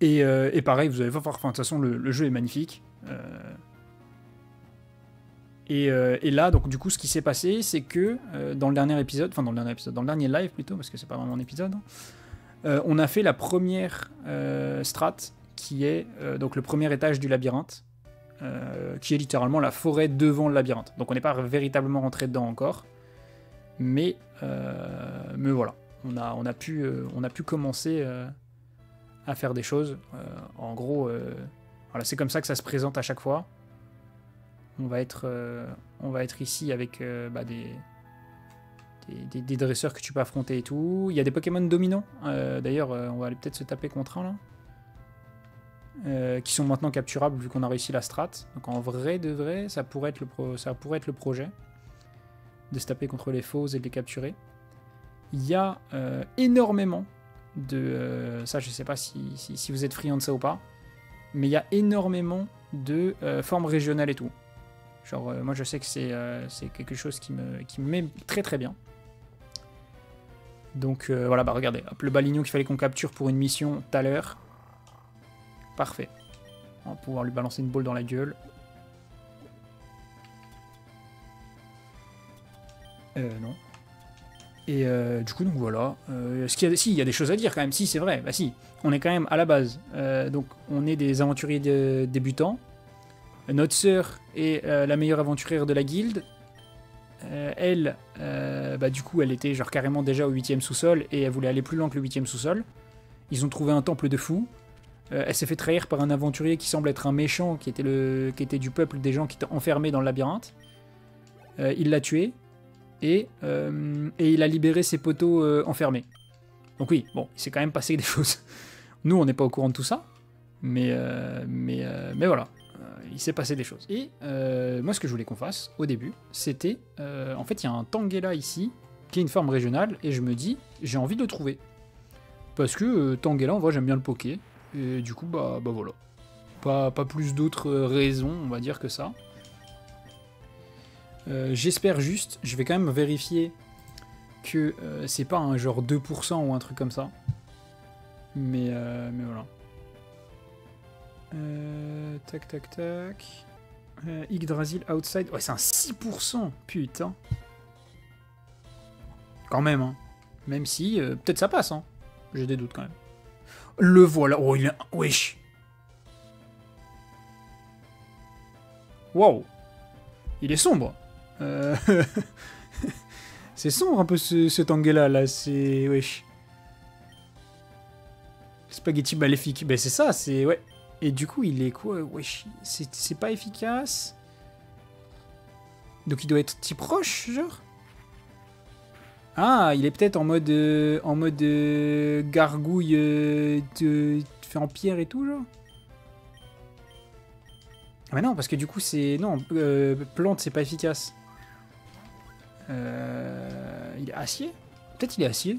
Et pareil, vous allez voir, enfin, de toute façon, le jeu est magnifique. Et là, donc du coup, ce qui s'est passé, c'est que dans le dernier épisode, enfin dans le dernier live plutôt, parce que c'est pas vraiment un épisode, on a fait la première strat, qui est donc le premier étage du labyrinthe, qui est littéralement la forêt devant le labyrinthe. Donc on n'est pas véritablement rentré dedans encore, mais voilà, on a pu commencer à faire des choses. En gros, voilà, c'est comme ça que ça se présente à chaque fois. On va être ici avec des dresseurs que tu peux affronter et tout. Il y a des Pokémon dominants. D'ailleurs, on va aller peut-être se taper contre un là. Qui sont maintenant capturables vu qu'on a réussi la strat. Donc en vrai de vrai, ça pourrait être le projet. De se taper contre les faux et de les capturer. Il y a énormément de... ça, je sais pas si vous êtes friand de ça ou pas. Mais il y a énormément de formes régionales et tout. Genre, moi je sais que c'est quelque chose qui me met très très bien. Donc voilà, bah regardez, hop, le balignon qu'il fallait qu'on capture pour une mission tout à l'heure. Parfait. On va pouvoir lui balancer une balle dans la gueule. Non. Et du coup, donc voilà. Si, il y a des choses à dire quand même. Si, c'est vrai. Bah si, on est quand même à la base. Donc, on est des aventuriers débutants. Notre sœur est la meilleure aventurière de la guilde. Elle, bah du coup, elle était genre carrément déjà au 8ème sous-sol et elle voulait aller plus loin que le 8ème sous-sol. Ils ont trouvé un temple de fous. Elle s'est fait trahir par un aventurier qui semble être un méchant, qui était du peuple des gens qui étaient enfermés dans le labyrinthe. Il l'a tué et il a libéré ses poteaux enfermés. Donc oui, bon, il s'est quand même passé des choses. Nous, on n'est pas au courant de tout ça, mais voilà. Il s'est passé des choses. Et moi, ce que je voulais qu'on fasse au début, c'était... en fait, il y a un Tangela ici, qui est une forme régionale, et je me dis, j'ai envie de le trouver. Parce que Tangela, en vrai, j'aime bien le poké. Et du coup, bah voilà. Pas plus d'autres raisons, on va dire, que ça. J'espère juste, je vais quand même vérifier que c'est pas un genre 2% ou un truc comme ça. Mais voilà. Tac. Yggdrasil outside. Ouais, c'est un 6%. Putain. Quand même, hein. Même si, peut-être ça passe, hein. J'ai des doutes quand même. Le voilà. Oh, il est... Wesh. Wow. Il est sombre. C'est sombre un peu ce Tangela là. C'est... Wesh. Spaghetti maléfique. Ben c'est ça, c'est... Ouais. Et du coup, il est quoi? Wesh, c'est pas efficace. Donc il doit être type roche, genre. Ah, il est peut-être en mode gargouille fait en pierre et tout, genre. Ah mais non, parce que du coup, c'est... Non, plante, c'est pas efficace. Il est acier? Peut-être il est acier.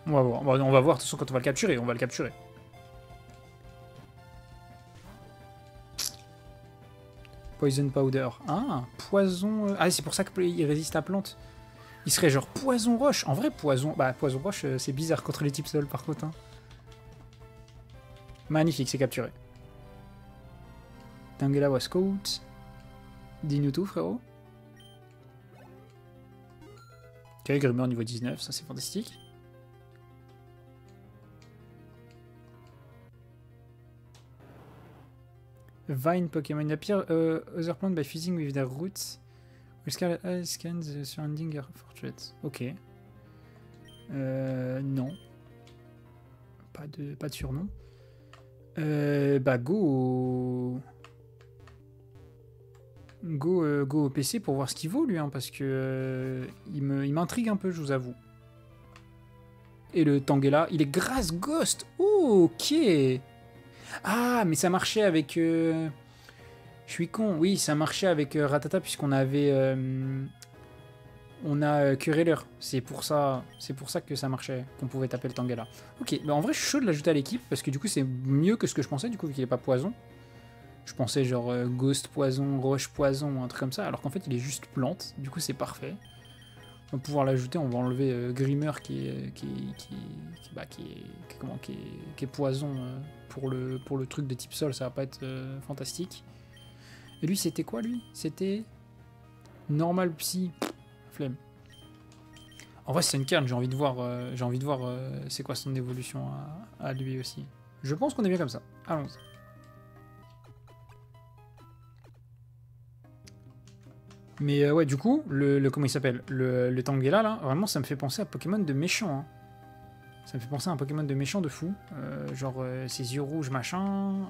On va voir. On va voir, de toute façon, quand on va le capturer. On va le capturer. Poison powder. Ah, poison... Ah, c'est pour ça qu'il résiste à plante. Il serait genre poison roche. En vrai, poison... Bah, poison roche, c'est bizarre contre les types sol, par contre. Hein. Magnifique, c'est capturé. Tangela was caught. Dis-nous tout, frérot. Ok, Grimmer niveau 19, ça c'est fantastique. Vine Pokémon. It appears other plant by fusing with their roots. Will Scarlet Eye scan the surrounding fortress. Ok. Non. Pas de surnom. Bah go au PC pour voir ce qu'il vaut lui, hein, parce que il m'intrigue un peu, je vous avoue. Et le Tangela, il est Grass Ghost. Oh, ok. Ah, mais ça marchait avec... Je suis con. Oui, ça marchait avec Ratata puisqu'on avait... on a Querelleur. C'est pour ça que ça marchait, qu'on pouvait taper le Tangela. Ok, bah en vrai, je suis chaud de l'ajouter à l'équipe parce que du coup, c'est mieux que ce que je pensais, du coup, vu qu'il n'est pas poison. Je pensais genre Ghost poison, Roche poison, un truc comme ça, alors qu'en fait, il est juste plante. Du coup, c'est parfait. On va pouvoir l'ajouter, on va enlever Grimmer qui est poison pour le truc de type sol, ça va pas être fantastique. Et lui, c'était quoi, lui? C'était normal psy. Flemme. En vrai, c'est une carte, j'ai envie de voir, c'est quoi son évolution à lui aussi. Je pense qu'on est bien comme ça. Allons-y. Mais ouais, du coup, comment il s'appelle, le Tangela, là, vraiment, ça me fait penser à Pokémon de méchant. Hein. Ça me fait penser à un Pokémon de méchant de fou. Genre, ses yeux rouges, machin,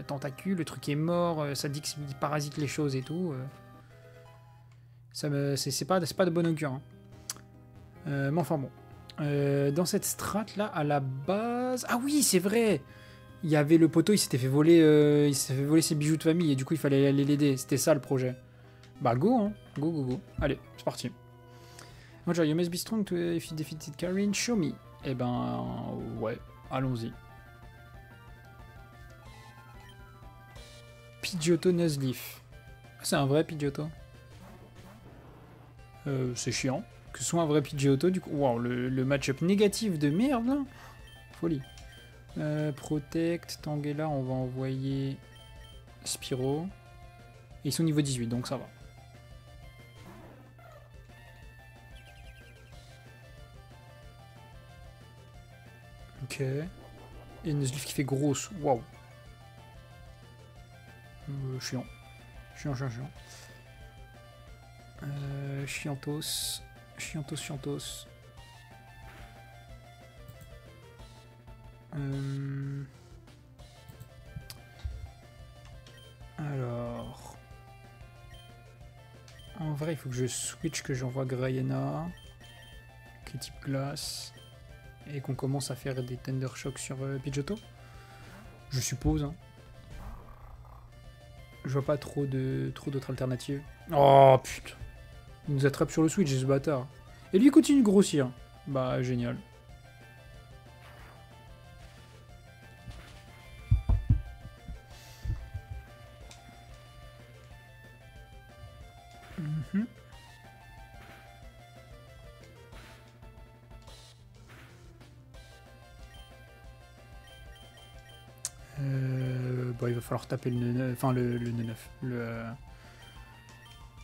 tentacules, le truc est mort, ça dit qu'il parasite les choses et tout. C'est pas de bon augure. Hein. Mais enfin bon. Dans cette strat là, à la base... Ah oui, c'est vrai. Il y avait le poteau, il s'était fait voler ses bijoux de famille et du coup il fallait aller l'aider. C'était ça le projet. Bah go, hein. Go. Allez, c'est parti. Roger, you must be strong to if you defeated Karin, show me. Eh ben, ouais, allons-y. Pidgeotto Nuzleaf. C'est un vrai Pidgeotto. C'est chiant. Que ce soit un vrai Pidgeotto, du coup... Wow, le match-up négatif de merde, là. Folie. Protect, Tangela, on va envoyer Spyro. Et ils sont niveau 18, donc ça va. Ok. Et Nuzleaf qui fait grosse. Waouh. Chiant. Chiant. Chiantos. Alors... En vrai, il faut que je switch, que j'envoie Grayena, qui est type glace, et qu'on commence à faire des Tender Shock sur Pidgeotto. Je suppose. Hein. Je vois pas trop d'autres alternatives. Oh putain. Il nous attrape sur le switch, ce bâtard. Et lui, il continue de grossir. Bah, génial. Bah, il va falloir taper le neuf. Enfin, le neuf. Il va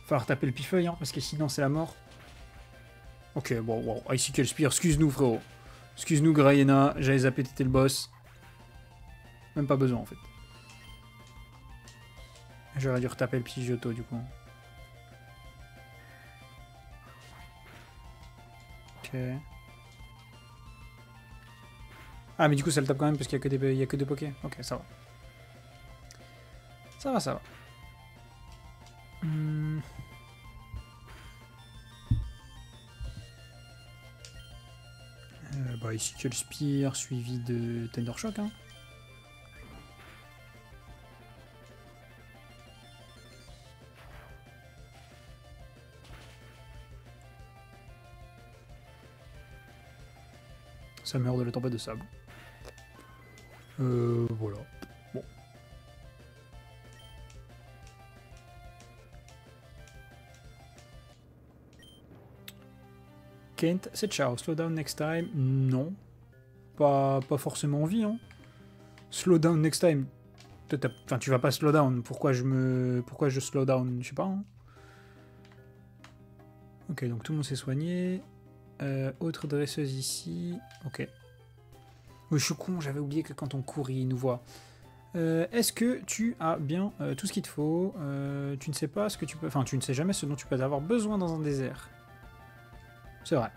falloir taper le pifeuille, hein, parce que sinon, c'est la mort. Ok, bon, wow. Icy Spire, excuse-nous, frérot. Excuse-nous, Grayena, j'avais zappé, t'étais le boss. Même pas besoin, en fait. J'aurais dû retaper le Pidgeotto, du coup. Ok. Ah, mais du coup, ça le tape quand même, parce qu'il y a que des Poké. Ok, ça va. Ça va. Bah, ici, que le Spire, suivi de Tender Shock, hein. Ça meurt de la tempête de sable. Voilà. Bon. Kent, c'est ciao. Slow down next time. Non. Pas forcément envie, hein. Slow down next time. Enfin, tu vas pas slow down. Pourquoi je slow down? Je sais pas, hein. Ok, donc tout le monde s'est soigné. Autre dresseuse ici. Ok. Oui, je suis con, j'avais oublié que quand on court, il nous voit. Est-ce que tu as bien tout ce qu'il te faut? Tu ne sais pas ce que tu peux... Enfin, tu ne sais jamais ce dont tu peux avoir besoin dans un désert. C'est vrai.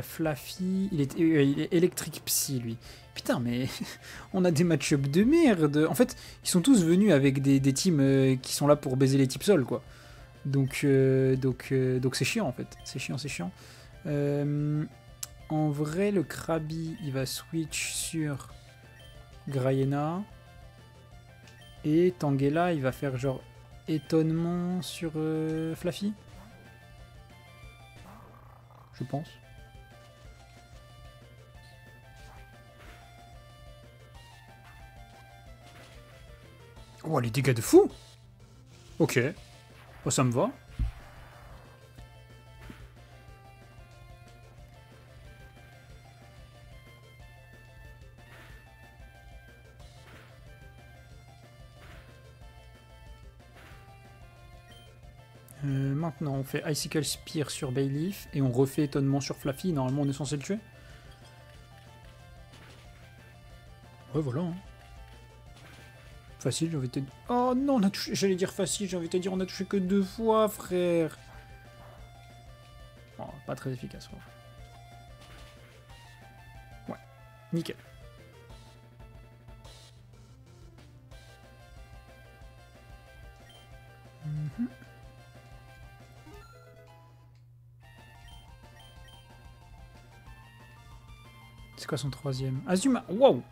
Fluffy, il est électrique psy, lui. Putain, mais on a des match-up de merde. En fait, ils sont tous venus avec des teams qui sont là pour baiser les types sol, quoi. Donc c'est chiant, en fait. C'est chiant. En vrai, le Krabi, il va switch sur Grayena. Et Tangela, il va faire genre étonnement sur Fluffy. Je pense. Oh, les dégâts de fou! Ok. Oh, ça me va. Maintenant, on fait Icicle Spear sur Bayleaf et on refait étonnement sur Fluffy. Normalement, on est censé le tuer. Ouais, voilà. Hein. Facile, j'ai envie de te dire. Oh non, on a touché. J'allais dire facile, j'ai envie de te dire, on a touché que 2 fois, frère. Oh, pas très efficace, frère. Ouais, nickel. C'est quoi son troisième? Azuma. Wow.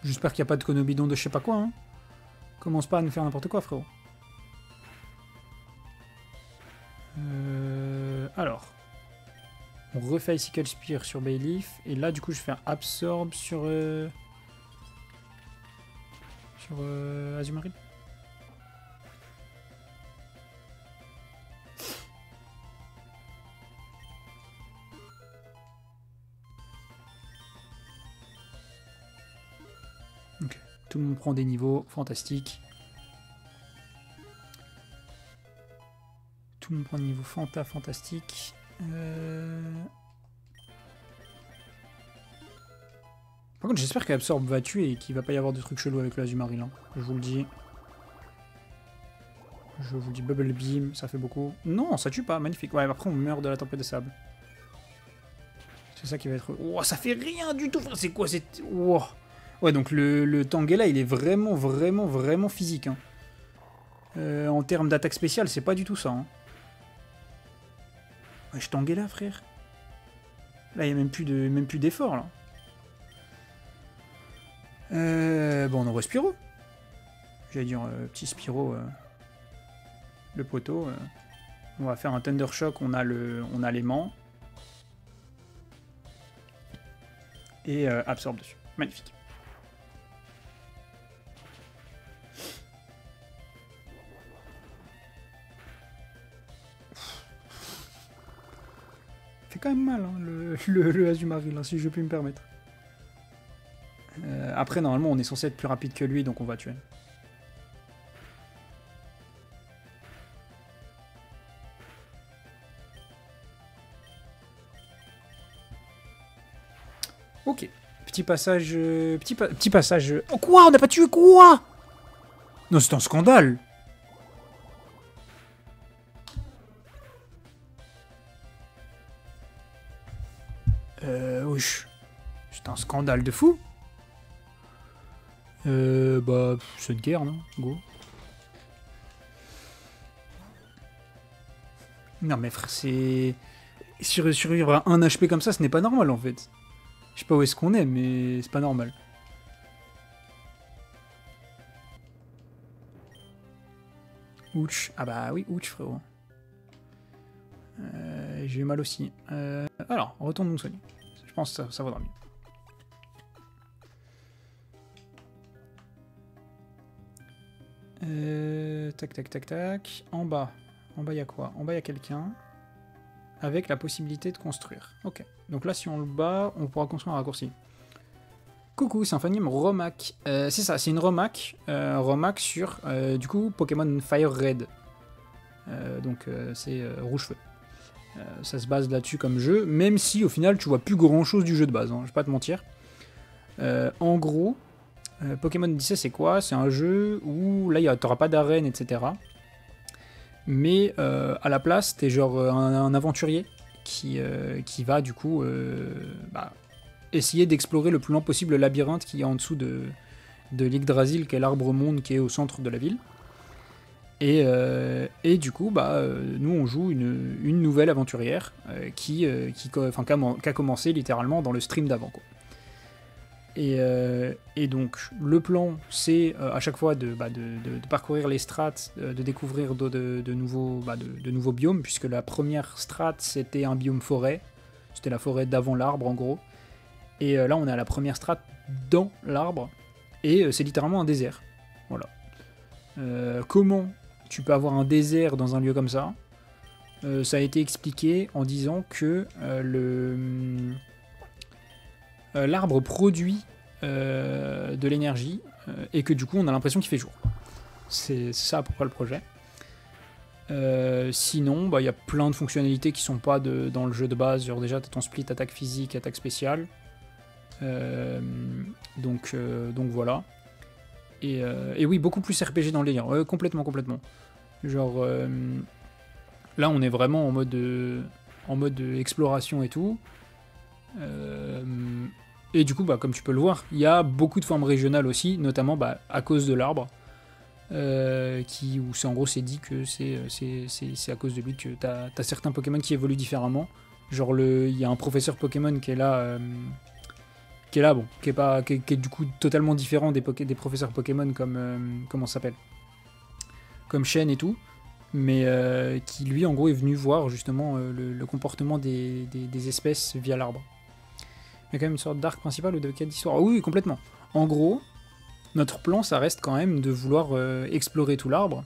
J'espère qu'il n'y a pas de conobidon de je sais pas quoi. Hein. Commence pas à nous faire n'importe quoi, frérot. Alors. On refait Icicle Spear sur Bayleaf. Et là, du coup, je fais un Absorb sur... Azumarill. Ok. Tout le monde prend des niveaux. Fantastique. Tout le monde prend des niveaux fantastique. Par contre, j'espère qu'Absorb va tuer et qu'il va pas y avoir de trucs chelous avec l'Azumarill. Hein. Je vous le dis. Je vous dis Bubble Beam, ça fait beaucoup. Non, ça tue pas, magnifique. Ouais, après on meurt de la tempête de sable. C'est ça qui va être... Oh, ça fait rien du tout. C'est quoi cette... Oh. Ouais, donc le Tangela, il est vraiment physique. Hein. En termes d'attaque spéciale, c'est pas du tout ça. Hein. Ouais, je Tangela, frère. Là, il n'y a même plus d'effort, là. Bon, on envoie Spyro. J'allais dire petit Spyro, le poteau. On va faire un Thunder Shock, on a l'aimant. Et Absorbe dessus. Magnifique. Fait quand même mal, hein, le Azumarill, hein, si je puis me permettre. Après, normalement, on est censé être plus rapide que lui, donc on va tuer. Ok. Petit passage... Petit passage... Oh, quoi? On n'a pas tué quoi? Non, c'est un scandale. Wesh. C'est un scandale de fou. Bah, c'est de guerre, non? Go. Non, mais frère, c'est... Survivre à 1 HP comme ça, ce n'est pas normal, en fait. Je sais pas où est-ce qu'on est, mais c'est pas normal. Ouch. Ah bah oui, ouch, frérot. J'ai eu mal aussi. Alors, retourne nous soigner. Je pense que ça vaudra mieux. Tac. En bas, il y a quoi? En bas, il y a quelqu'un. Avec la possibilité de construire. Ok. Donc là, si on le bat, on pourra construire un raccourci. Coucou, c'est un fanime Romac. C'est ça, c'est une Romac. Romac sur, du coup, Pokémon Fire Red. Donc, c'est rouge feu. Ça se base là-dessus comme jeu, même si au final, tu vois plus grand-chose du jeu de base. Hein, je vais pas te mentir. En gros... Pokémon Odyssey, c'est quoi? C'est un jeu où là, t'auras pas d'arène, etc. Mais à la place, t'es genre un aventurier qui va du coup essayer d'explorer le plus loin possible le labyrinthe qui est en dessous de l'Yggdrasil, qui est l'arbre monde qui est au centre de la ville. Et du coup, nous on joue une nouvelle aventurière qui a commencé littéralement dans le stream d'avant, quoi. Et donc le plan c'est à chaque fois de parcourir les strates, de découvrir de nouveaux biomes, puisque la première strate c'était un biome forêt, c'était la forêt d'avant l'arbre en gros, et là on est à la première strate dans l'arbre, et c'est littéralement un désert. Voilà. Comment tu peux avoir un désert dans un lieu comme ça? Ça a été expliqué en disant que l'arbre produit de l'énergie et que du coup on a l'impression qu'il fait jour. C'est ça à peu près le projet. Sinon, bah, y a plein de fonctionnalités qui sont pas dans le jeu de base. Genre déjà, tu as ton split attaque physique, attaque spéciale. Donc voilà. Et oui, beaucoup plus RPG dans le délire. Complètement. Genre, là, on est vraiment en mode exploration et tout. Et du coup, bah, comme tu peux le voir, il y a beaucoup de formes régionales aussi, notamment bah, à cause de l'arbre. Où en gros c'est dit que c'est à cause de lui que t'as certains Pokémon qui évoluent différemment. Genre il y a un professeur Pokémon qui est là, qui est du coup totalement différent des professeurs Pokémon comme comment ça s'appelle, comme Shen et tout, mais qui lui en gros est venu voir justement le comportement des espèces via l'arbre. Il y a quand même une sorte d'arc principal ou de quête d'histoire. Ah oui, complètement. En gros, notre plan, ça reste quand même de vouloir explorer tout l'arbre,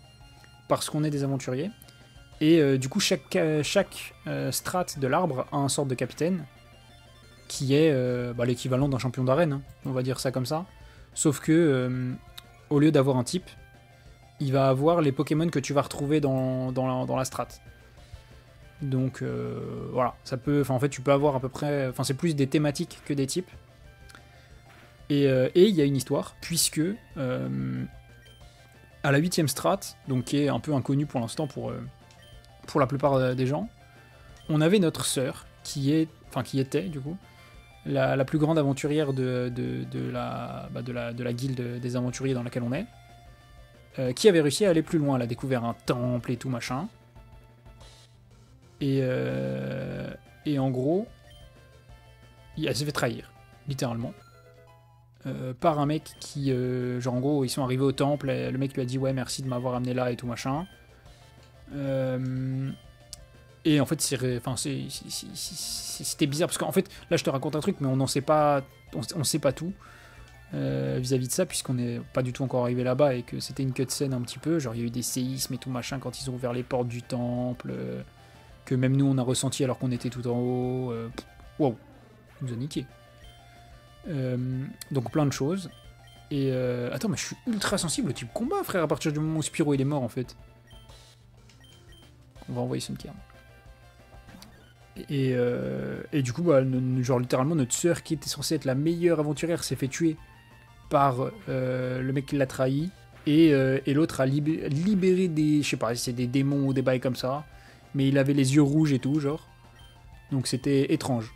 parce qu'on est des aventuriers. Et du coup, chaque strat de l'arbre a un sorte de capitaine, qui est l'équivalent d'un champion d'arène, hein, on va dire ça comme ça. Sauf que, au lieu d'avoir un type, il va avoir les Pokémon que tu vas retrouver dans la strat. Donc voilà, ça peut, en fait tu peux avoir à peu près, c'est plus des thématiques que des types. Et il y a une histoire, puisque à la 8ème strat, donc qui est un peu inconnue pour l'instant pour la plupart des gens, on avait notre sœur, qui était du coup, la plus grande aventurière de la guilde des aventuriers dans laquelle on est, qui avait réussi à aller plus loin. Elle a découvert un temple et tout machin. Et en gros, elle s'est fait trahir, littéralement. Par un mec qui, genre en gros, ils sont arrivés au temple, et le mec lui a dit ouais merci de m'avoir amené là et tout machin. Et en fait, c'était bizarre parce qu'en fait, là je te raconte un truc, mais on n'en sait pas, on sait pas tout vis-à-vis de ça, puisqu'on n'est pas du tout encore arrivé là-bas et que c'était une cutscene un petit peu, genre il y a eu des séismes et tout machin quand ils ont ouvert les portes du temple, que même nous on a ressenti alors qu'on était tout en haut. Wow, il nous a niqué. Donc plein de choses. Et attends, mais je suis ultra sensible au type combat, frère, à partir du moment où Spyro il est mort en fait. On va envoyer Sunkern. Et du coup, bah, genre littéralement, notre sœur qui était censée être la meilleure aventurière s'est fait tuer par le mec qui l'a trahi. Et l'autre a libéré des. Je sais pas si c'est des démons ou des bails comme ça. Mais il avait les yeux rouges et tout, genre. Donc c'était étrange.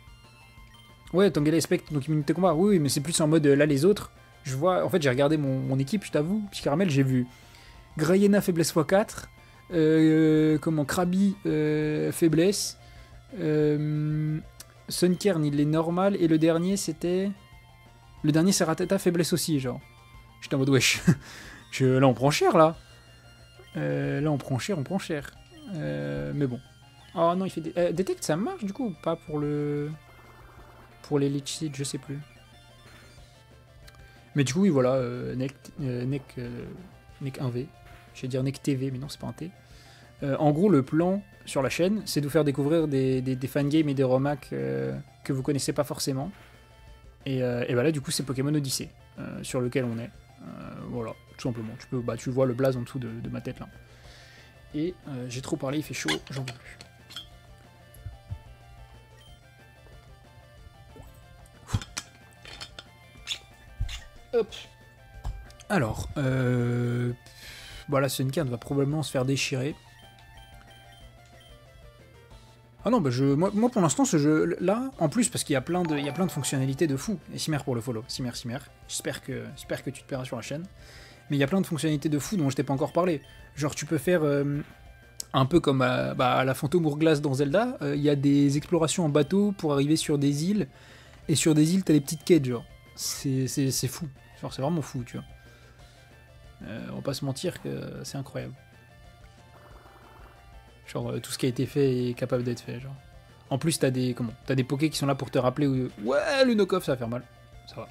Ouais, Tangela Spectre, donc immunité combat. Oui, mais c'est plus en mode là les autres. Je vois, en fait, j'ai regardé mon équipe, je t'avoue, Petit Caramel, j'ai vu Grayena faiblesse x4, Krabi faiblesse, Sunkern il est normal, et le dernier c'est Rattata faiblesse aussi, genre. J'étais en mode wesh. Là on prend cher là. Là on prend cher. Mais bon. Oh non, il fait des. Détecte, ça marche du coup, pas pour le. Pour les Leech Seed, je sais plus. Mais du coup, oui, voilà, Nec 1V. Je vais dire Nec TV, mais non, c'est pas un T. En gros, le plan sur la chaîne, c'est de vous faire découvrir des fangames et des romacs que vous connaissez pas forcément. Et bah là, du coup, c'est Pokémon Odyssey, sur lequel on est. Voilà, tout simplement. Tu vois le blaze en dessous de ma tête là. Et j'ai trop parlé, il fait chaud, j'en peux plus. Hop. Alors, voilà, Sunkern va probablement se faire déchirer. Ah non, bah moi pour l'instant, ce jeu là, en plus, parce qu'il y a plein de fonctionnalités de fou. Et Cimer pour le follow, Cimer. J'espère que tu te paieras sur la chaîne. Mais il y a plein de fonctionnalités de fou dont je t'ai pas encore parlé. Genre, tu peux faire un peu comme à la Fantôme Hourglass dans Zelda. Il y a des explorations en bateau pour arriver sur des îles. Et sur des îles, t'as des petites quêtes, genre. C'est fou. Genre, c'est vraiment fou, tu vois. On va pas se mentir que c'est incroyable. Genre, tout ce qui a été fait est capable d'être fait, genre. En plus, t'as des pokés qui sont là pour te rappeler où... Ouais, le knock-off, ça va faire mal. Ça va.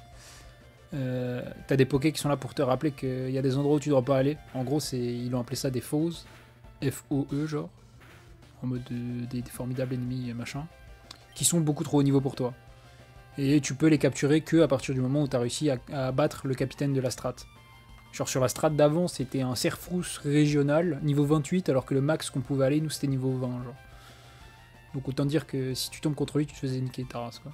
T'as des pokés qui sont là pour te rappeler qu'il y a des endroits où tu dois pas aller. En gros, ils ont appelé ça des foes. F-O-E, genre. En mode des formidables ennemis, machin. Qui sont beaucoup trop haut niveau pour toi. Et tu peux les capturer que à partir du moment où tu as réussi à battre le capitaine de la strat. Genre sur la strat d'avant, c'était un Serfrous régional, niveau 28, alors que le max qu'on pouvait aller, nous, c'était niveau 20, genre. Donc autant dire que si tu tombes contre lui, tu te faisais niquer ta race, quoi.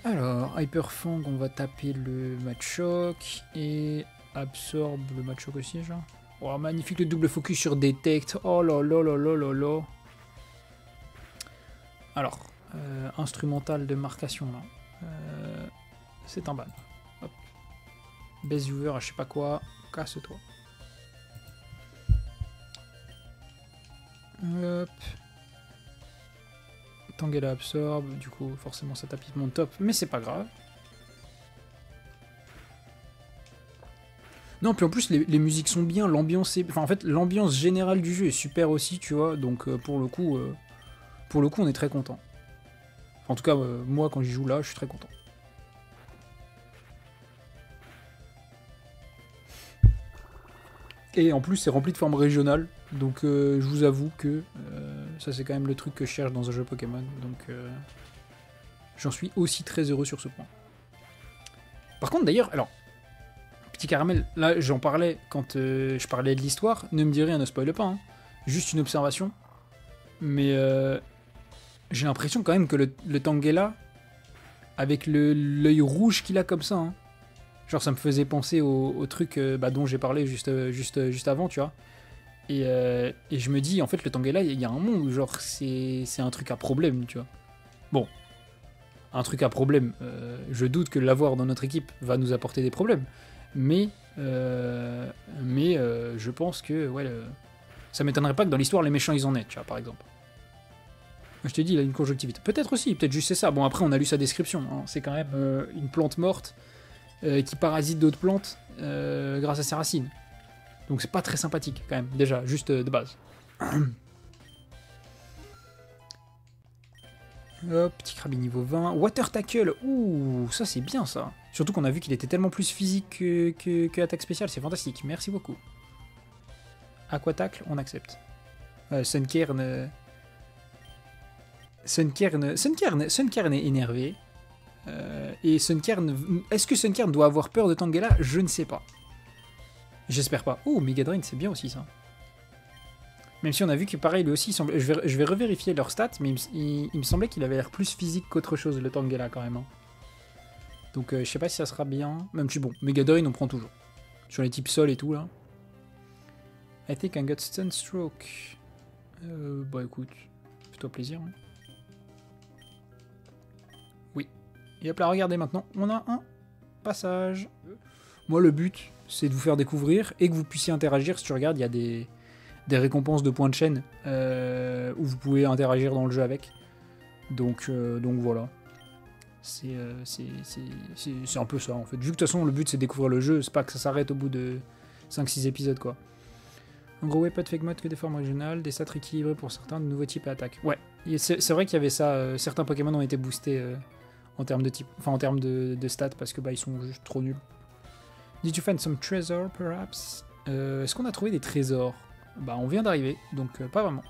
Alors, Hyperfang, on va taper le Machoke, et absorbe le Machoke aussi, genre. Oh, magnifique le double focus sur Detect, oh là là là là là là. Alors, instrumental de marcation, là. C'est un ban. Hop. Base viewer à je sais pas quoi, casse-toi. Hop. Tangela absorbe, du coup forcément ça tapit mon top, mais c'est pas grave. Non, puis en plus les musiques sont bien, l'ambiance est... Enfin en fait l'ambiance générale du jeu est super aussi, tu vois, donc pour le coup on est très content. En tout cas moi quand j'y joue là, je suis très content. Et en plus c'est rempli de formes régionales, donc je vous avoue que ça c'est quand même le truc que je cherche dans un jeu Pokémon, donc j'en suis aussi très heureux sur ce point. Par contre d'ailleurs, alors, petit caramel, là j'en parlais quand je parlais de l'histoire, ne me dis rien, ne spoil pas, hein. Juste une observation, mais j'ai l'impression quand même que le Tangela, avec l'œil rouge qu'il a comme ça, hein, genre ça me faisait penser au truc dont j'ai parlé juste avant, tu vois. Et je me dis, en fait, le Tangela, il y a un monde où genre c'est un truc à problème, tu vois. Bon, un truc à problème, je doute que l'avoir dans notre équipe va nous apporter des problèmes. Mais je pense que ouais, ça m'étonnerait pas que dans l'histoire, les méchants, ils en aient, tu vois, par exemple. Je t'ai dit, il a une conjonctivite. Peut-être aussi, peut-être juste c'est ça. Bon, après, on a lu sa description, hein. C'est quand même une plante morte qui parasite d'autres plantes grâce à ses racines. Donc c'est pas très sympathique quand même, déjà, juste de base. Hop, petit Krabi niveau 20. Water Tackle, ouh, ça c'est bien ça. Surtout qu'on a vu qu'il était tellement plus physique que attaque spéciale, c'est fantastique, merci beaucoup. Aqua Tackle, on accepte. Sunkern... Sunkern est énervé. Et Sunkern... Est-ce que Sunkern doit avoir peur de Tangela? Je ne sais pas. J'espère pas. Oh, Mega Drain, c'est bien aussi ça. Même si on a vu que pareil, lui aussi, semble... je vais revérifier leurs stats, mais il me semblait qu'il avait l'air plus physique qu'autre chose, le Tangela, quand même. Hein. Donc je sais pas si ça sera bien. Même si bon, Mega Drain, on prend toujours. Sur les types sol et tout, là. I think I got Sunstroke. Bah écoute, fais-toi plaisir. Hein. Oui. Et hop là, regardez maintenant, on a un passage. Moi, le but, c'est de vous faire découvrir et que vous puissiez interagir. Si tu regardes, il y a des récompenses de points de chaîne où vous pouvez interagir dans le jeu avec. Donc voilà. C'est un peu ça en fait. Vu que de toute façon le but c'est de découvrir le jeu, c'est pas que ça s'arrête au bout de 5-6 épisodes quoi. En gros, ouais, pas de fake mode que des formes régionales, des stats équilibrés pour certains, de nouveaux types à attaque. Ouais, c'est vrai qu'il y avait ça. Certains Pokémon ont été boostés en termes de type, enfin en termes de stats parce que bah ils sont juste trop nuls. Did you find some treasure perhaps? Est-ce qu'on a trouvé des trésors? Bah on vient d'arriver, donc pas vraiment.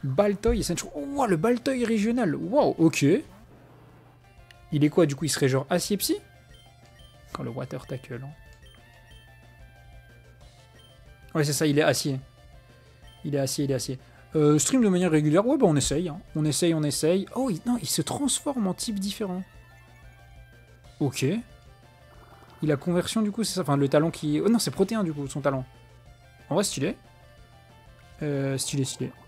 Baltoy et Central... Oh, le Baltoy régional. Wow, ok. Il est quoi, du coup? Il serait genre acier psy? Quand le Water Tackle. Hein. Ouais, c'est ça, il est acier. Il est acier. Stream de manière régulière. Ouais, bah on essaye. Hein. On essaye. Oh, non, il se transforme en type différent. Ok. Il a conversion, du coup, c'est ça? Enfin, le talent qui... Oh non, c'est protéin, du coup, son talent. En vrai, stylé. Stylé.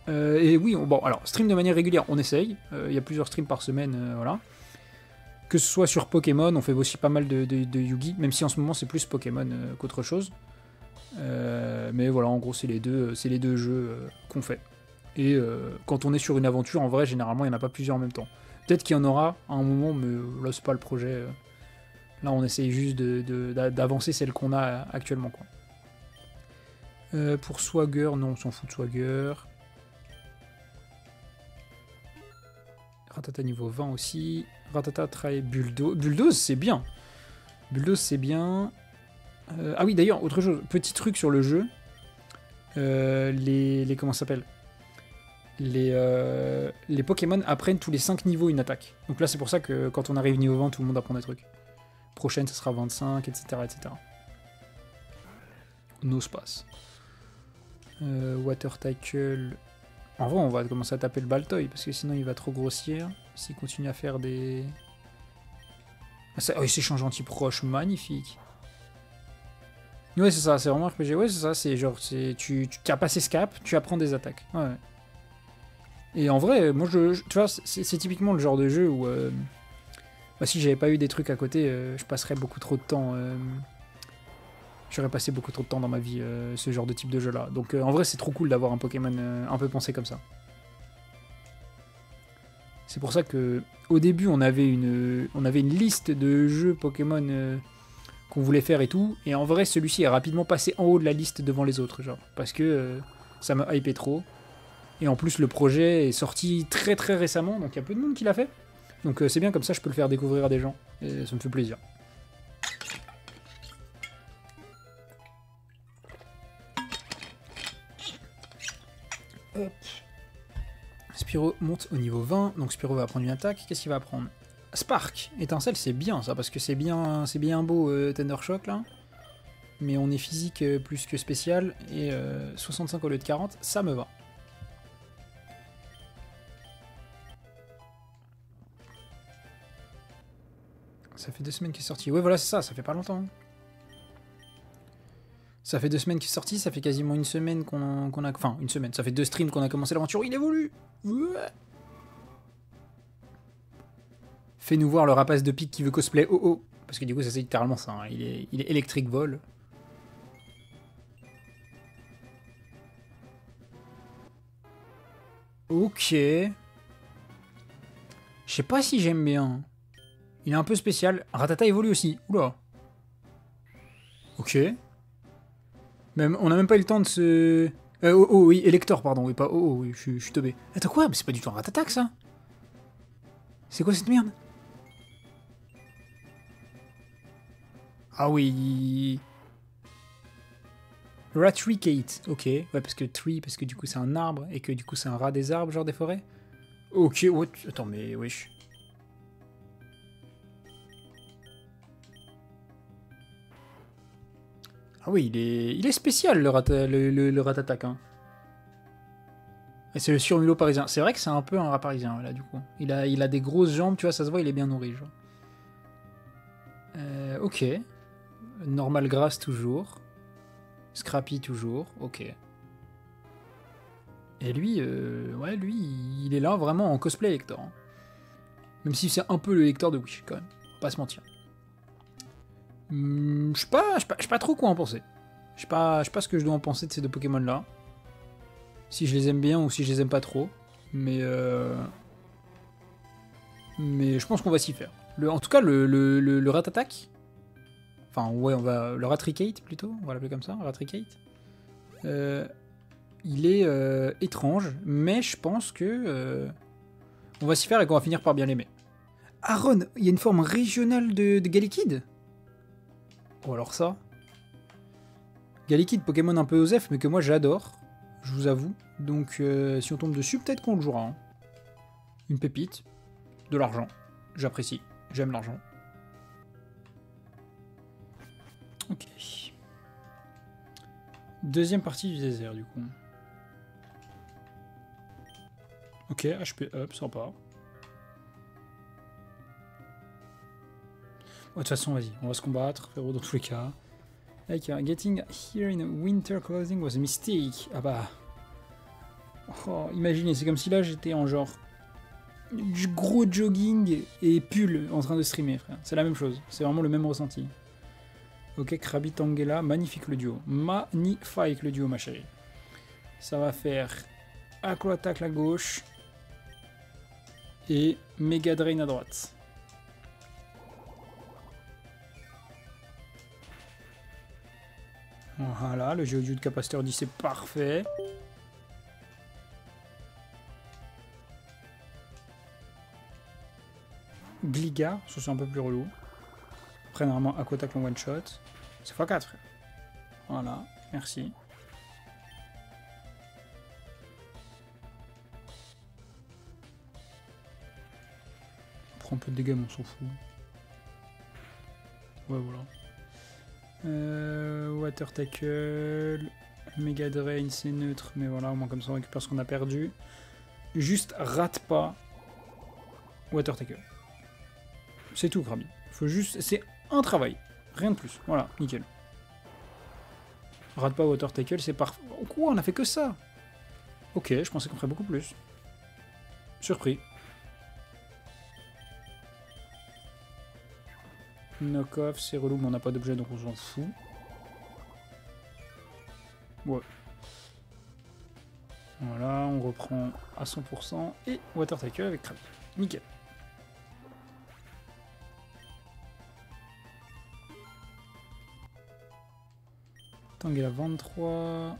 Et oui, bon, alors, stream de manière régulière, on essaye. Il y a plusieurs streams par semaine, voilà. Que ce soit sur Pokémon, on fait aussi pas mal de Yugi, même si en ce moment c'est plus Pokémon qu'autre chose. Mais voilà, en gros, c'est les deux jeux qu'on fait. Et quand on est sur une aventure, en vrai, généralement, il n'y en a pas plusieurs en même temps. Peut-être qu'il y en aura à un moment, mais là, c'est pas le projet. Là, on essaye juste d'avancer celle qu'on a actuellement, quoi. Pour Swagger, non, on s'en fout de Swagger. Ratata niveau 20 aussi. Ratata try Bulldoze. Bulldoze, c'est bien. Bulldoze, c'est bien. Ah oui, d'ailleurs, autre chose. Petit truc sur le jeu. Comment ça s'appelle, les Pokémon apprennent tous les 5 niveaux une attaque. Donc là, c'est pour ça que quand on arrive niveau 20, tout le monde apprend des trucs. Prochaine, ce sera 25, etc. etc. No space. Water Tackle. En vrai, on va commencer à taper le Baltoy, parce que sinon il va trop grossir. S'il continue à faire des... Ah, oh, il s'échange anti-proche, magnifique. Ouais, c'est ça, c'est vraiment RPG. Ouais, c'est ça, c'est genre, tu as passé ce cap, tu apprends des attaques. Ouais. Et en vrai, moi, tu vois, c'est typiquement le genre de jeu où... bah, si j'avais pas eu des trucs à côté, je passerais beaucoup trop de temps... J'aurais passé beaucoup trop de temps dans ma vie, ce genre de type de jeu-là. Donc en vrai, c'est trop cool d'avoir un Pokémon un peu pensé comme ça. C'est pour ça que au début, on avait une liste de jeux Pokémon qu'on voulait faire et tout. Et en vrai, celui-ci est rapidement passé en haut de la liste devant les autres, genre. Parce que ça m'a hypé trop. Et en plus, le projet est sorti très très récemment, donc il y a peu de monde qui l'a fait. Donc c'est bien, comme ça, je peux le faire découvrir à des gens. Et ça me fait plaisir. Hop. Spyro monte au niveau 20, donc Spyro va prendre une attaque. Qu'est-ce qu'il va prendre? Spark, étincelle, c'est bien ça, parce que c'est bien beau Thundershock là. Mais on est physique plus que spécial, et 65 au lieu de 40, ça me va. Ça fait 2 semaines qu'il est sorti. Ouais, voilà, c'est ça, ça fait pas longtemps. Ça fait 2 semaines qu'il est sorti, ça fait quasiment une semaine qu'on a... Enfin, une semaine, ça fait 2 streams qu'on a commencé l'aventure, il évolue. Ouais. Fais-nous voir le rapace de pique qui veut cosplay. Oh oh. Parce que du coup, ça c'est littéralement ça, hein. Il est électrique vol. Ok. Je sais pas si j'aime bien. Il est un peu spécial. Ratata évolue aussi. Oula. Ok. Même, on n'a même pas eu le temps de se... oh, oh, oui, Elector, pardon. Oui, pas... Oh, oh, oui, je suis teubé. Attends, quoi? Mais c'est pas du tout un Ratata, ça. C'est quoi cette merde? Ah oui. Ratricate. Ok. Ouais, parce que tree, parce que du coup c'est un arbre, et que du coup c'est un rat des arbres, genre des forêts. Ok, what? Attends, mais wesh. Ah oui, il est spécial le rat-attaque. Hein. Et c'est le surmulot parisien. C'est vrai que c'est un peu un rat parisien là du coup. Il a des grosses jambes, tu vois, ça se voit, il est bien nourri. Genre. Ok. Normal grass toujours. Scrappy toujours. Ok. Et lui, ouais, lui, il est là vraiment en cosplay Lector. Hein. Même si c'est un peu le lecteur de Wish quand même. Faut pas se mentir. Je sais pas trop quoi en penser. Je sais pas ce que je dois en penser de ces deux Pokémon là. Si je les aime bien ou si je les aime pas trop. Mais je pense qu'on va s'y faire. En tout cas, le Rat-Attack. Enfin, ouais, on va. Le Ratricate plutôt, on va l'appeler comme ça, Ratricate. Il est étrange, mais je pense que on va s'y faire et qu'on va finir par bien l'aimer. Aaron, il y a une forme régionale de Galekid. Oh, alors ça. Galekid, Pokémon un peu osef, mais que moi j'adore, je vous avoue. Donc, si on tombe dessus, peut-être qu'on le jouera. Hein. Une pépite, de l'argent. J'apprécie, j'aime l'argent. Ok. Deuxième partie du désert, du coup. Ok, HP up, sympa. De toute façon, vas-y, on va se combattre, frérot, dans tous les cas. Like, getting here in winter clothing was a mistake. Ah bah. Oh, imaginez, c'est comme si là j'étais en genre du gros jogging et pull en train de streamer, frère. C'est la même chose, c'est vraiment le même ressenti. Ok, Krabi Tangela, magnifique le duo. Magnifique le duo, ma chérie. Ça va faire Aqua Attack à gauche et Mega Drain à droite. Voilà, le Géodude Capaciteur dit c'est parfait. Gligar, ça c'est un peu plus relou. Après, normalement, Aqua Tackle en one shot. C'est x4, frère. Voilà, merci. On prend un peu de dégâts, mais on s'en fout. Ouais, voilà. Water Tackle. Mega Drain, c'est neutre, mais voilà, au moins comme ça on récupère ce qu'on a perdu. Juste rate pas Water Tackle. C'est tout, Krabi. Faut juste. C'est un travail. Rien de plus. Voilà, nickel. Rate pas Water Tackle, c'est parfait. Quoi, on a fait que ça? Ok, je pensais qu'on ferait beaucoup plus. Surpris. Knock off, c'est relou, mais on n'a pas d'objet donc on s'en fout. Ouais. Voilà, on reprend à 100% et Water Tackle avec Krabi. Nickel. Tangela 23.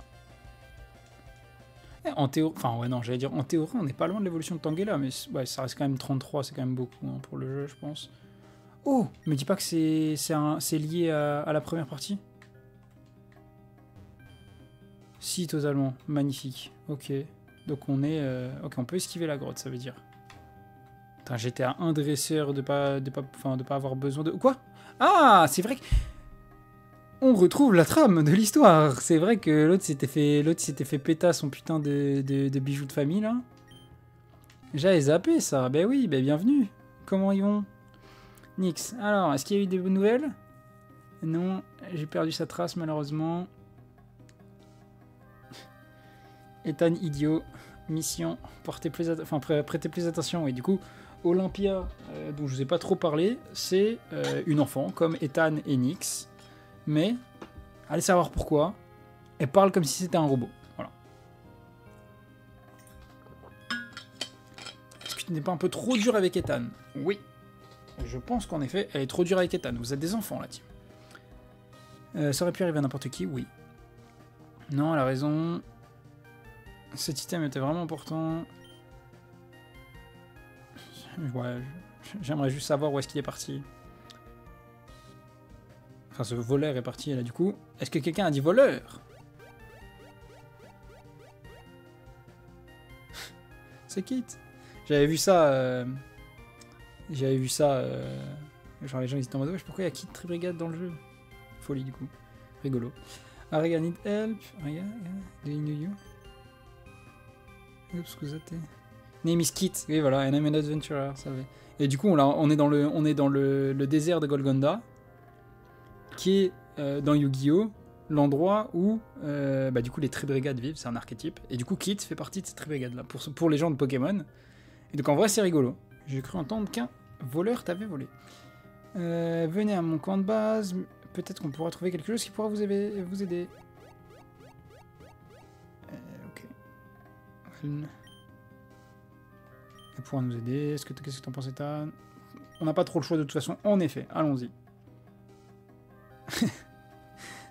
En théorie, enfin ouais non, j'allais dire en théorie on n'est pas loin de l'évolution de Tangela, mais ouais, ça reste quand même 33, c'est quand même beaucoup hein, pour le jeu je pense. Oh, me dis pas que c'est lié à la première partie. Si, totalement. Magnifique. Ok. Donc on est... Ok, on peut esquiver la grotte, ça veut dire. Putain, j'étais à un dresseur de pas avoir besoin de... Quoi? Ah, c'est vrai que... On retrouve la trame de l'histoire. C'est vrai que l'autre s'était fait péta son putain de bijoux de famille, là. J'avais zappé, ça. Ben oui, ben bienvenue. Comment ils vont? Nix. Alors, est-ce qu'il y a eu des bonnes nouvelles? Non, j'ai perdu sa trace, malheureusement. Ethan idiot, mission, prêtez plus attention. Et du coup, Olympia, dont je vous ai pas trop parlé, c'est une enfant, comme Ethan et Nyx. Mais, allez savoir pourquoi, elle parle comme si c'était un robot. Voilà. Est-ce que tu n'es pas un peu trop dur avec Ethan? Oui. Je pense qu'en effet, elle est trop dure avec Ethan. Vous êtes des enfants, là, team. Ça aurait pu arriver à n'importe qui, oui. Non, elle a raison. Cet item était vraiment important. Ouais, j'aimerais juste savoir où est-ce qu'il est parti. Enfin, ce voleur est parti, là, du coup. Est-ce que quelqu'un a dit voleur? C'est Kit. J'avais vu ça... Genre, les gens, ils étaient en mode, wesh, pourquoi il y a Kit Tribrigade dans le jeu? Folie, du coup. Rigolo. Ariga need help. Ariga, do you know you? Oups, scusate. Name is Kit. Oui, voilà, and I'm an adventurer, ça va. Et du coup, on est dans le désert de Golgonda, qui est dans Yu-Gi-Oh! L'endroit où du coup les Tribrigades vivent, c'est un archétype. Et du coup, Kit fait partie de cette Tribrigade-là, pour les gens de Pokémon. Et donc en vrai, c'est rigolo. J'ai cru entendre qu'un voleur t'avait volé. Venez à mon camp de base, peut-être qu'on pourra trouver quelque chose qui pourra vous aider. Ok. Elle pourra nous aider. Qu'est-ce que t'en penses, Ethan? On n'a pas trop le choix de toute façon. En effet, allons-y.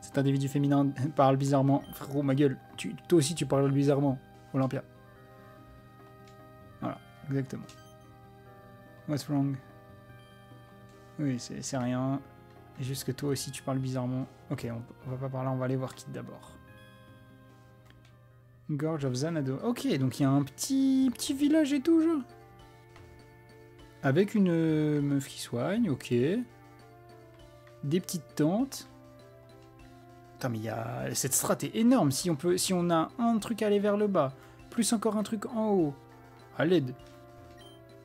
Cet individu féminin parle bizarrement. Frérot, ma gueule. Toi aussi, tu parles bizarrement. Olympia. Voilà, exactement. What's wrong? Oui, c'est rien. Et juste que toi aussi, tu parles bizarrement. Ok, on va pas par là, on va aller voir Kit d'abord. Gorge of Xanadu. Ok, donc il y a un petit village et tout, genre. Avec une meuf qui soigne, ok. Des petites tentes. Putain, mais cette strat est énorme. Si on a un truc à aller vers le bas, plus encore un truc en haut, à l'aide.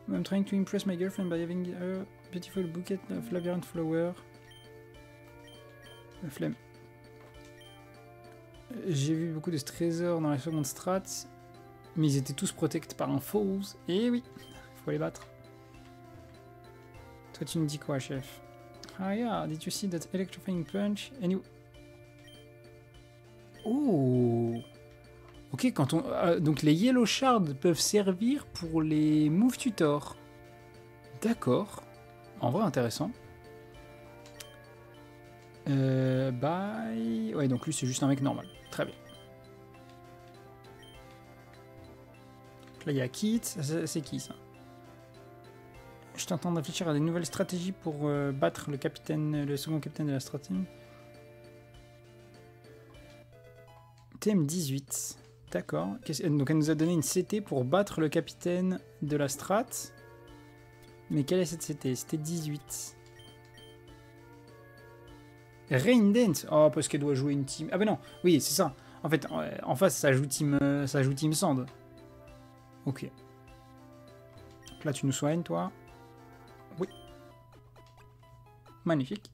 I'm trying to impress my girlfriend by having a beautiful bouquet of labyrinth flower. La flemme. J'ai vu beaucoup de trésors dans la seconde strat, mais ils étaient tous protected par un Foes. Et oui, faut les battre. Toi, tu me dis quoi, chef? Ah yeah, did you see that electrifying punch? Oh! Ok, donc les Yellow Shards peuvent servir pour les Move Tutor. D'accord. En vrai, intéressant. Bye. Ouais, donc lui, c'est juste un mec normal. Très bien. Donc là, il y a Kit. C'est qui, ça? je t'entends réfléchir à des nouvelles stratégies pour battre le capitaine, le second capitaine de la stratégie. TM18. D'accord. Donc elle nous a donné une CT pour battre le capitaine de la strat. Mais quelle est cette CT? C'était 18. Rain Dance. Oh, parce qu'elle doit jouer une team. Ah ben non, oui, c'est ça. En fait, en face, ça joue team Sand. Ok. Là, tu nous soignes, toi. Oui. Magnifique.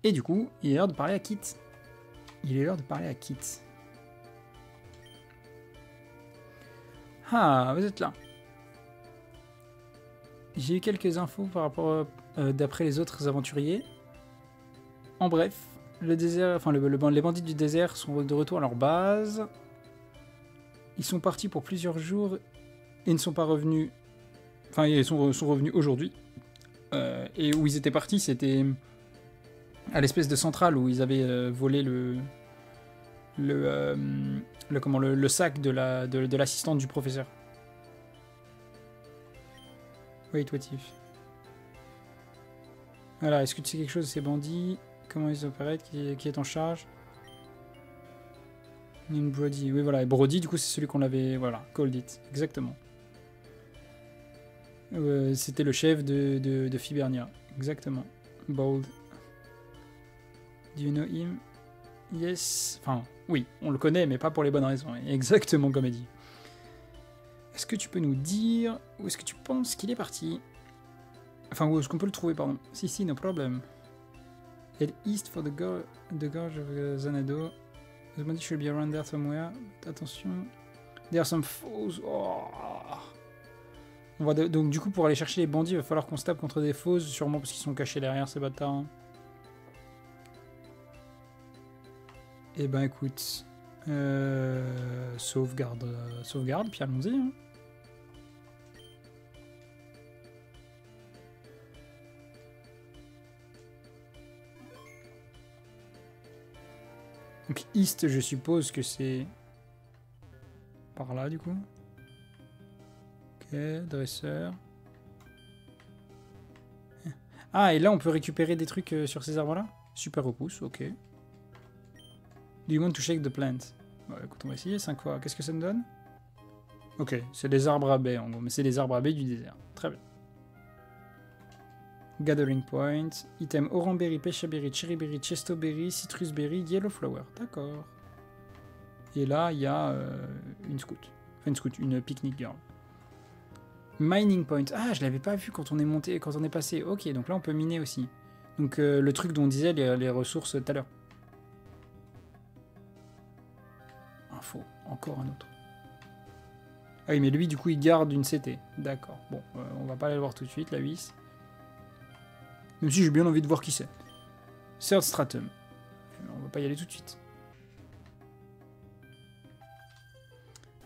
Et du coup, il est l'heure de parler à Kit. Il est l'heure de parler à Kit. Ah, vous êtes là. J'ai eu quelques infos par rapport d'après les autres aventuriers. En bref, le désert, enfin les bandits du désert sont de retour à leur base. Ils sont partis pour plusieurs jours et ne sont pas revenus. Enfin, ils sont revenus aujourd'hui. Et où ils étaient partis, c'était à l'espèce de centrale où ils avaient volé le sac de l'assistante du professeur. Oui, toi, Tiff. Voilà, est-ce que tu sais quelque chose de ces bandits? Comment ils opèrent? Qui est en charge? Une Brody. Oui, voilà. Et Brody, du coup, c'est celui qu'on avait... Voilà, called it. Exactement. C'était le chef de Fibernia. Exactement. Bold. Do you know him? Yes. Enfin, oui, on le connaît, mais pas pour les bonnes raisons. Exactement comme elle dit. Est-ce que tu peux nous dire où est-ce que tu penses qu'il est parti? Enfin, où est-ce qu'on peut le trouver, pardon. Si, no problem. Head east for the gorge of Zanado. The body should be around there somewhere. Attention. There are some foes. Oh. Donc du coup, pour aller chercher les bandits, il va falloir qu'on se tape contre des foes, sûrement parce qu'ils sont cachés derrière ces bâtards. Hein. Eh ben écoute, sauvegarde, puis allons-y. Hein. Donc East, je suppose que c'est par là du coup. Ok, dresseur. Ah, et là on peut récupérer des trucs sur ces arbres-là. Super repousse, ok. Do you want to shake the plant? Bah, écoute, on va essayer 5 fois. Qu'est-ce que ça me donne? Ok, c'est des arbres à baies en gros, mais c'est des arbres à baies du désert. Très bien. Gathering point. Item oranberry, pêchaberry, cherryberry, chestoberry, citrusberry, yellow flower. D'accord. Et là, il y a une scout. Enfin, une scout, une picnic girl. Mining point. Ah, je l'avais pas vu quand on est monté, quand on est passé. Ok, donc là, on peut miner aussi. Donc, le truc dont on disait les ressources tout à l'heure. Info, encore un autre. Ah oui, mais lui, du coup, il garde une CT. D'accord. Bon, on va pas aller le voir tout de suite, la 8. Même si j'ai bien envie de voir qui c'est. Third Stratum. On va pas y aller tout de suite.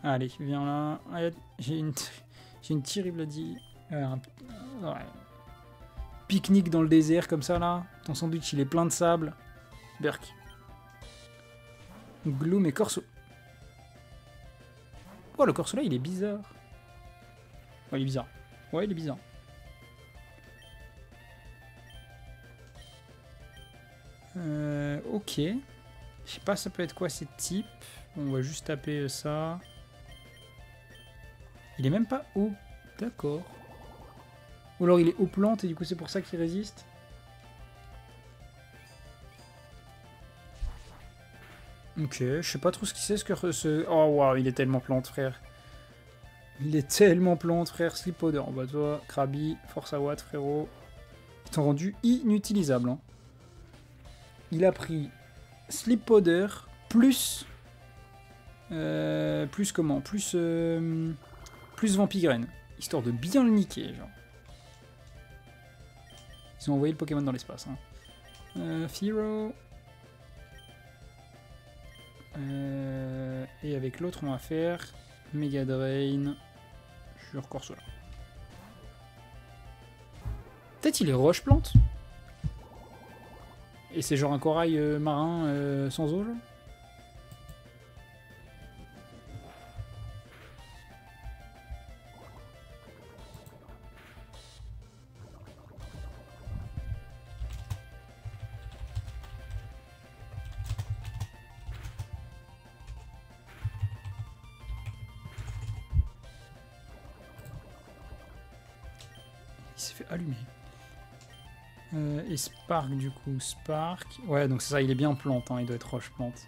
Allez, viens là. Allez, j'ai une terrible dit. Ouais. Pique-nique dans le désert comme ça là. Ton sandwich il est plein de sable. Berk. Gloom et Corso. Oh, le Corso là il est bizarre. Ouais, il est bizarre. Ouais, il est bizarre. Ok. Je sais pas, ça peut être quoi ces types. On va juste taper ça. Il est même pas haut. D'accord. Ou alors il est aux plantes et du coup c'est pour ça qu'il résiste. Ok, je sais pas trop ce qu'il sait, ce que ce... Oh waouh, il est tellement plante, frère. Il est tellement plante, frère. Slipodder. Bah toi, Krabi, Force à Watt, frérot. Ils t'ont rendu inutilisable. Hein. Il a pris Slipodder plus... plus comment? Plus Vampigraine. Histoire de bien le niquer, genre. Ils ont envoyé le Pokémon dans l'espace. Hein. Firo. Et avec l'autre, on va faire Mega Drain sur Corsola. Peut-être il est roche-plante. Et c'est genre un corail marin sans eau, genre. Il s'est fait allumer. Et Spark, du coup, Spark... Ouais, donc c'est ça, il est bien plante, hein, il doit être roche plante.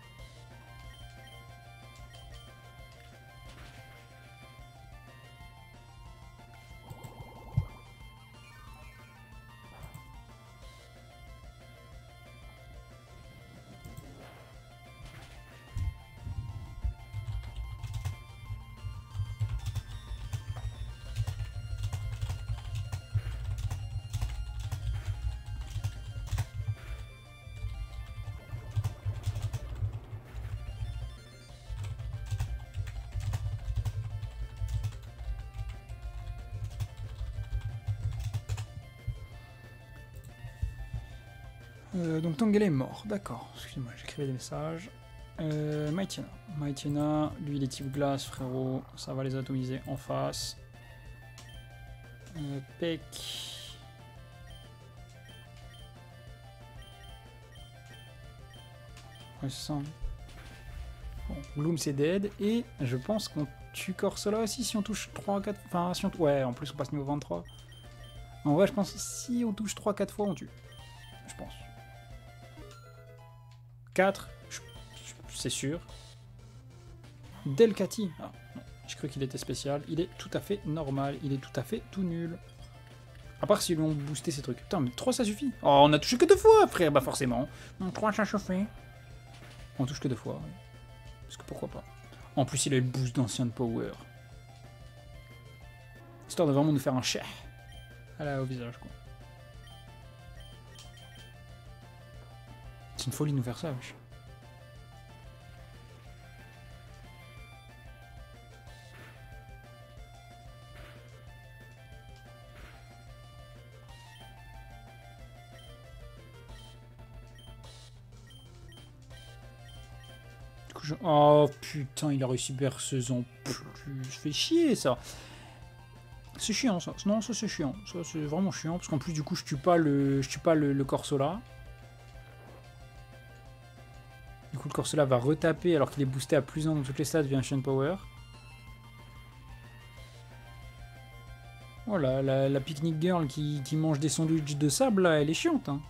Donc Tangela est mort, d'accord. Excusez-moi, j'écrivais des messages. Mightyena. Mightyena, lui il est type glace, frérot. Ça va les atomiser en face. Peck. Ouais, c'est ça. Bon, Gloom c'est dead. Et je pense qu'on tue Corsola aussi si on touche 3-4... Enfin, si on... Ouais, en plus on passe niveau 23. En vrai, je pense que si on touche 3-4 fois, on tue. Je pense. 4, c'est sûr. Delcati. Ah, non, j'ai cru qu'il était spécial. Il est tout à fait normal. Il est tout à fait tout nul. À part s'ils lui ont boosté ces trucs. Putain, mais 3 ça suffit. Oh, on a touché que 2 fois, frère. Bah forcément. 3 ça suffit. On touche que 2 fois. Oui. Parce que pourquoi pas. En plus, il a le boost d'ancien power. Histoire de vraiment nous faire un chef. Au visage, quoi. C'est une folie de nous faire ça, wesh. Du coup, oh putain, il a réussi berceuse en plus. Je fais chier, ça. C'est chiant, ça. Non, ça c'est chiant. Ça c'est vraiment chiant, parce qu'en plus, du coup, je tue pas le Corsola. Du coup, le Corsola va retaper alors qu'il est boosté à plus 1 dans toutes les stats via Ancient Power. Voilà, la Picnic Girl qui mange des sandwichs de sable, là, elle est chiante. Hein.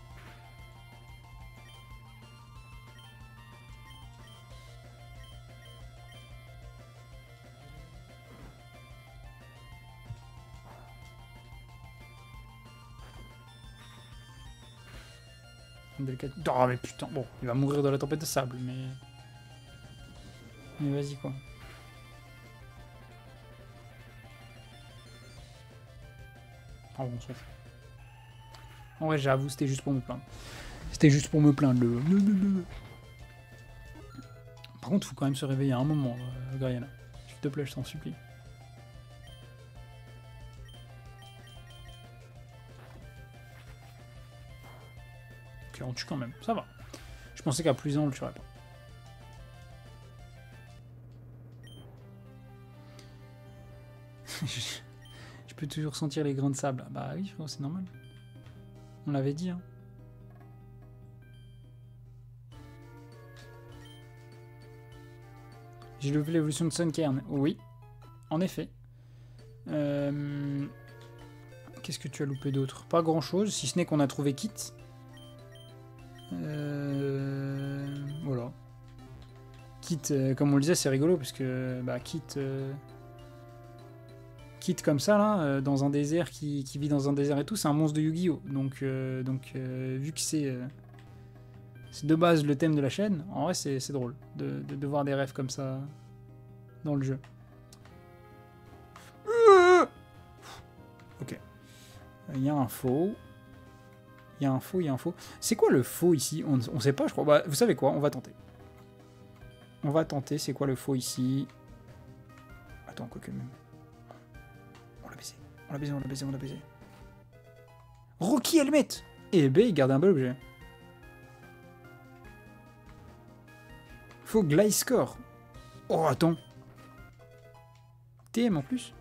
Oh, mais putain, bon, il va mourir dans la tempête de sable, mais... Mais vas-y, quoi. Ah bon, sauf. En vrai, j'avoue, c'était juste pour me plaindre. C'était juste pour me plaindre, le... Par contre, faut quand même se réveiller à un moment, Gariana. S'il te plaît, je t'en supplie. Ok, on tue quand même, ça va. Je pensais qu'à plus 1, on le tuerait pas. Je peux toujours sentir les grains de sable. Bah oui, c'est normal. On l'avait dit, hein. J'ai levé l'évolution de Sunkern. Oui, en effet. Qu'est-ce que tu as loupé d'autre? Pas grand-chose, si ce n'est qu'on a trouvé Kit. Voilà. Kit, comme on le disait, c'est rigolo, parce que bah, Kit comme ça, là, dans un désert, qui vit dans un désert et tout, c'est un monstre de Yu-Gi-Oh! Donc, vu que c'est de base le thème de la chaîne, en vrai, c'est drôle de voir des rêves comme ça dans le jeu. Ok. Il y a un faux. Il y a un faux, il y a un faux. C'est quoi le faux ici? On sait pas, je crois. Bah, vous savez quoi? On va tenter. On va tenter. C'est quoi le faux ici? Attends, quoi que même. On l'a baisé. On l'a baisé, on l'a baisé, on l'a baisé. Rocky Helmet! Eh ben, il garde un bel objet. Faux Glide Score. Oh, attends. TM en plus?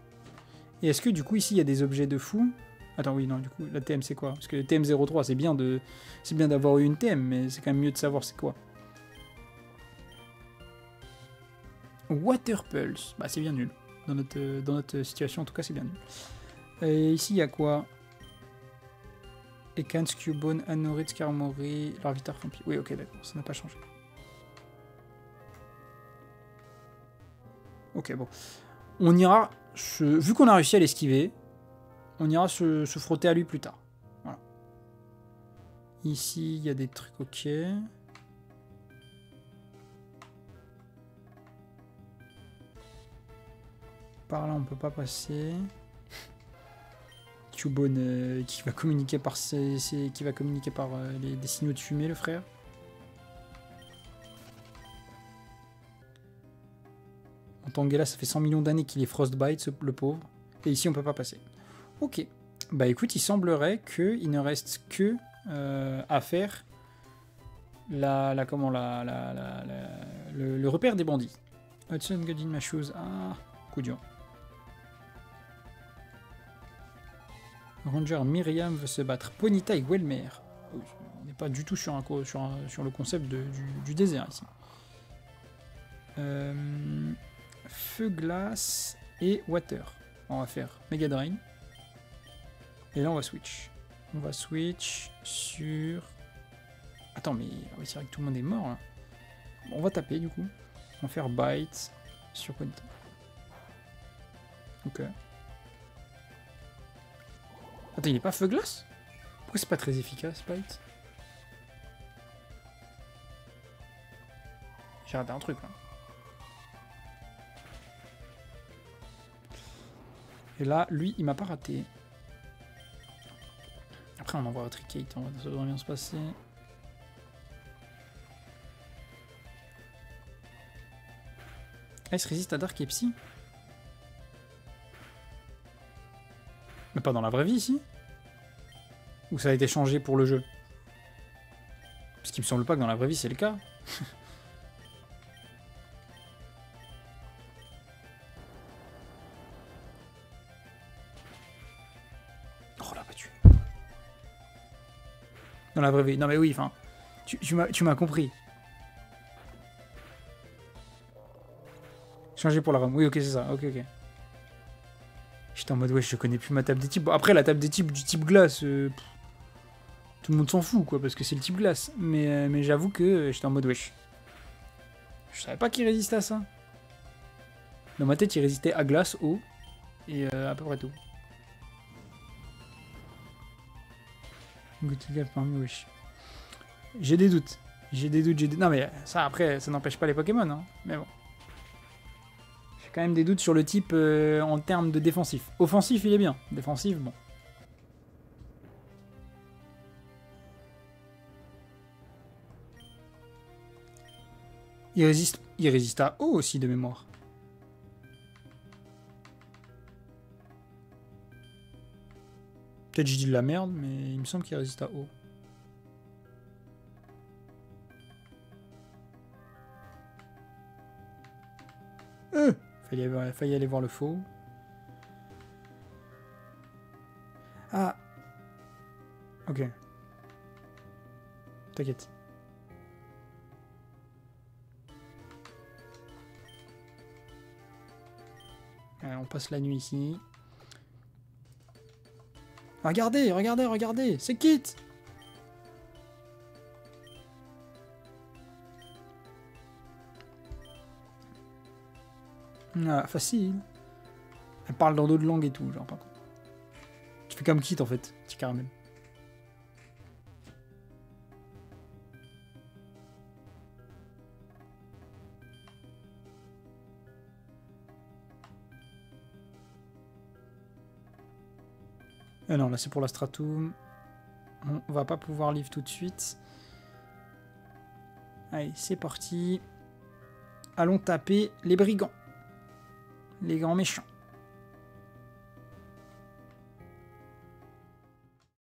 Et est-ce que du coup ici il y a des objets de fou? Attends, oui, non, du coup, la TM c'est quoi? Parce que TM03 c'est bien d'avoir eu une TM, mais c'est quand même mieux de savoir c'est quoi. Water Pulse, bah c'est bien nul. Dans notre situation en tout cas c'est bien nul. Et ici il y a quoi? Ekans, Cubone, Anoritz, Karmori, Larvitar, Fampi. Oui, ok, d'accord, ça n'a pas changé. Ok, bon. On ira, vu qu'on a réussi à l'esquiver, on ira se frotter à lui plus tard. Voilà. Ici, il y a des trucs, ok. Par là, on peut pas passer. Cubone qui va communiquer par des signaux de fumée, le frère. Tangela, ça fait 100 millions d'années qu'il est Frostbite, le pauvre. Et ici, on peut pas passer. Ok. Bah écoute, il semblerait qu'il ne reste que à faire le repère des bandits. Hudson, Godin, ma chose. Ah, coup dur. Ranger Myriam veut se battre. Ponita et Welmer. On n'est pas du tout sur le concept du désert ici. Feu, glace et water. On va faire Mega Drain. Et là, on va switch. On va switch sur... Attends, mais oui, c'est vrai que tout le monde est mort, là. Bon, on va taper, du coup. On va faire Bite sur Ponita. Ok. Attends, il n'est pas feu glace? Pourquoi c'est pas très efficace, Bite? J'ai raté un truc, là. Et là, lui, il m'a pas raté. Après, on envoie Tricate, ça devrait bien se passer. Ah, il se résiste à Dark et Psy? Mais pas dans la vraie vie, ici? Ou ça a été changé pour le jeu? Parce qu'il me semble pas que dans la vraie vie, c'est le cas. Oh, l'a battu. Dans la vraie vie. Non, mais oui, enfin... Tu m'as compris. Changer pour la RAM. Oui, ok, c'est ça. Ok, ok. J'étais en mode, ouais, je connais plus ma table des types. Bon, après, la table des types du type glace, tout le monde s'en fout, quoi, parce que c'est le type glace. Mais j'avoue que j'étais en mode, wesh. Je savais pas qu'il résistait à ça. Dans ma tête, il résistait à glace, eau, et à peu près tout. Wesh. J'ai des doutes. Non, mais ça, après, ça n'empêche pas les Pokémon, hein. Mais bon. Quand même des doutes sur le type en termes de défensif. Offensif, il est bien. Défensif, bon. Il résiste à eau aussi, de mémoire. Peut-être je dis de la merde, mais il me semble qu'il résiste à eau. Failli aller voir le faux. Ah. Ok. T'inquiète. On passe la nuit ici. Regardez, regardez, regardez. C'est Kit. Ah, facile. Elle parle dans d'autres langues et tout, genre, par contre. Tu fais comme Kit, en fait, petit caramel. Ah non, là, c'est pour la Stratum. On va pas pouvoir livre tout de suite. Allez, c'est parti. Allons taper les brigands. Les grands méchants.